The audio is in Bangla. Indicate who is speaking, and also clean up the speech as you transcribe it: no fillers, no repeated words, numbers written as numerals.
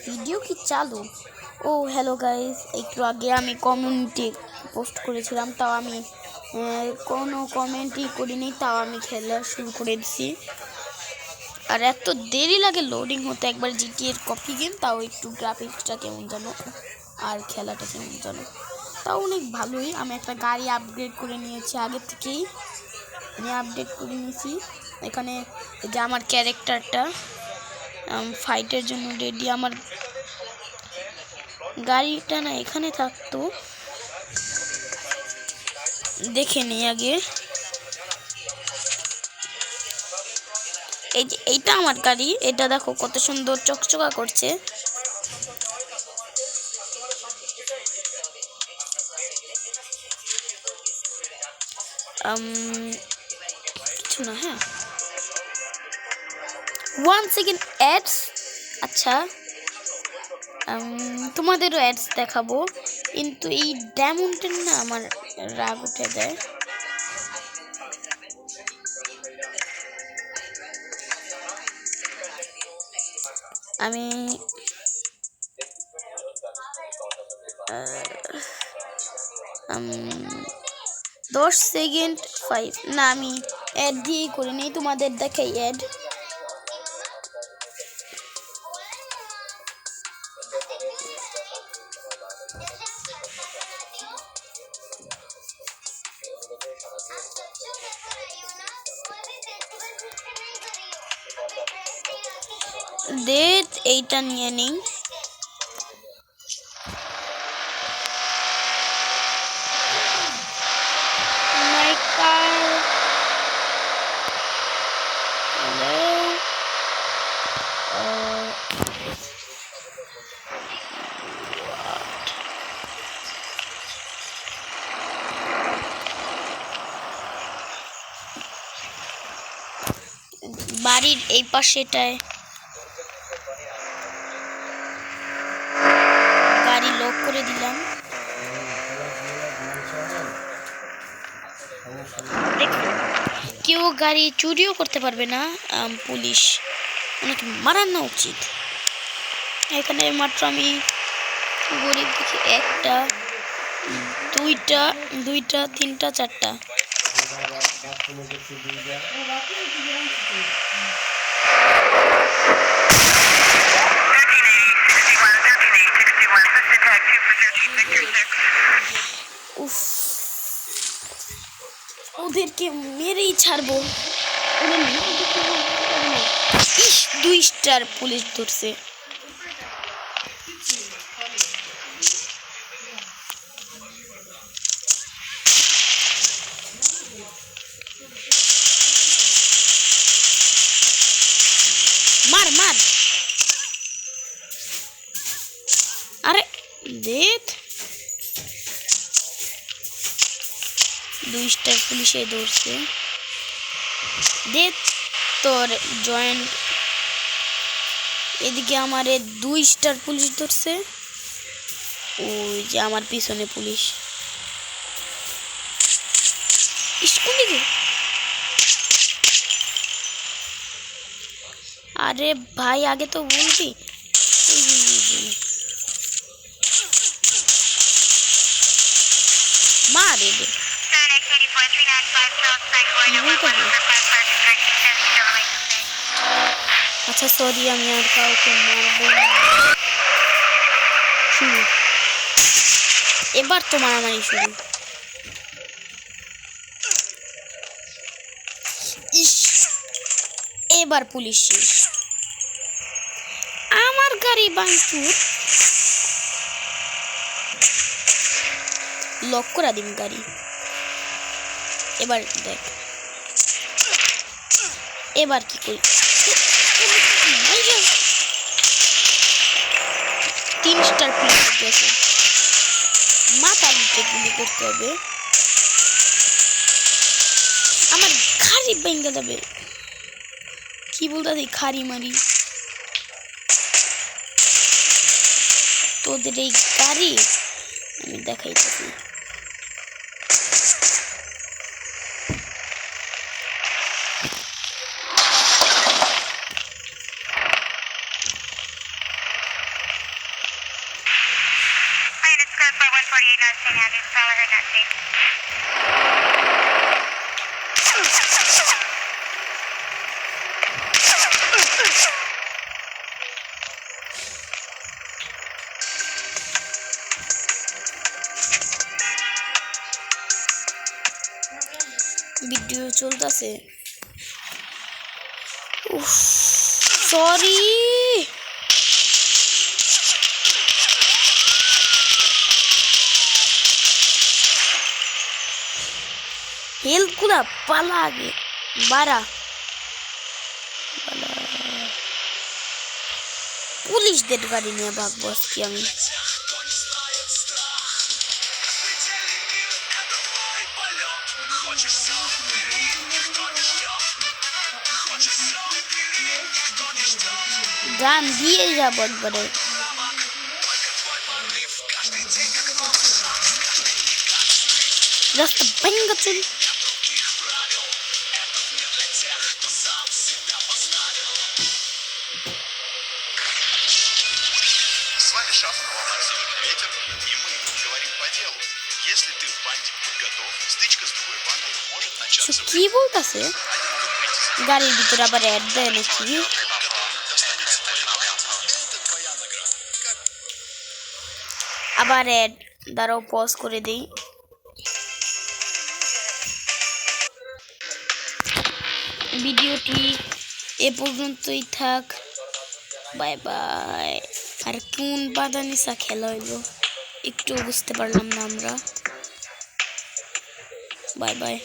Speaker 1: ভিডিও কি চালু? ও হ্যালো গাইস, একটু আগে আমি কমিউনিটি পোস্ট করেছিলাম, তাও আমি কোনো কমেন্টই করিনি, তাও আমি খেলা শুরু করে দিছি। আর এত দেরি লাগে লোডিং হতে একবার জিটিএর কপি গেম, তাও একটু গ্রাফিক্সটা কেমন জানো আর খেলাটা কেমন জানো, তাও অনেক ভালোই। আমি একটা গাড়ি আপগ্রেড করে নিয়েছি, আগে থেকেই আমি আপডেট করে নিয়েছি। এখানে যে আমার ক্যারেক্টারটা ফাইটের জন্য রেডি। আমার গাড়িটা না এখানে থাকতো, দেখে নিই আগে। এই যে এইটা আমার গাড়ি, এটা দেখো কত সুন্দর চকচকা করছে। কিছু না, হ্যাঁ 1 সেকেন্ড অ্যাডস। আচ্ছা তোমাদেরও অ্যাডস দেখাবো, কিন্তু এই ডায়মন্ডের না আমার রাগ উঠে যায়। আমি 10 সেকেন্ড 5 না, আমি অ্যাড দিয়েই করে নিই, তোমাদের দেখাই অ্যাড। এইটা নিয়ে নেই। বাড়ির এই পাশেটায় গাড়ি লক করে দিলাম। কেউ গাড়ি চুরিও করতে পারবে না, পুলিশ অনেক মারানো উচিত। এখানে মাত্র আমি গরিব দেখি 1টা 2টা 2টা 3টা 4টা। উফ, ওদেরকে মেরেই ছাড়বো। 2 স্টার পুলিশ ধরছে। মার মার, আরে দেখ 2 স্টার পুলিশে ধরছে। দেখ তোর জয়েন্ট, এদিকে আমার 2 স্টার পুলিশ ধরছে, ওই যে আমার পিছনে পুলিশ। স্কুলে গে, আরে ভাই আগে তো বলবি। মারে দে। আচ্ছা সরি, আমি আর কাউকে মারবো না। শুরু, এবার তো মারামারি শুরু। এবার পুলিশ শেষ, আমার গাড়ি ভাঙচুর, লক করা দিন গাড়ি। এবার দেখ এবার কি করি। 3 স্টার পুলিশ গেছে, মাথা নিচে গুলি করতে হবে, আমার গাড়ি ভেঙে যাবে। কি বলতে খারি মারি তোদের এই গাড়ি আমি দেখাইতেছি। ভিডিও চলতেছে। সরি হেল্প গুলা পালা আগে বাড়া পুলিশদের গাড়ি নিয়ে ভাগবো আজকে আমি। গান দিয়ে যাবো একবারে। রাস্তা ভেঙ্গা চল।
Speaker 2: С вами Шафа на волнах «Северный ветер», и мы говорим по делу. Если ты в банде будь готов, стычка с другой бандой может начаться.
Speaker 1: কি বলতাছে? গাড়ির ভিতরে আবার অ্যাড দেয় নাকি?
Speaker 2: Это твоя награда.
Speaker 1: আবার অ্যাড দাঁড়াও পজ করে দেই। ভিডিওটি এ পর্যন্তই থাক। Bye bye. আর কোন বাদানিসা খেলা হইলো একটু বুঝতে পারলাম না আমরা। Bye bye.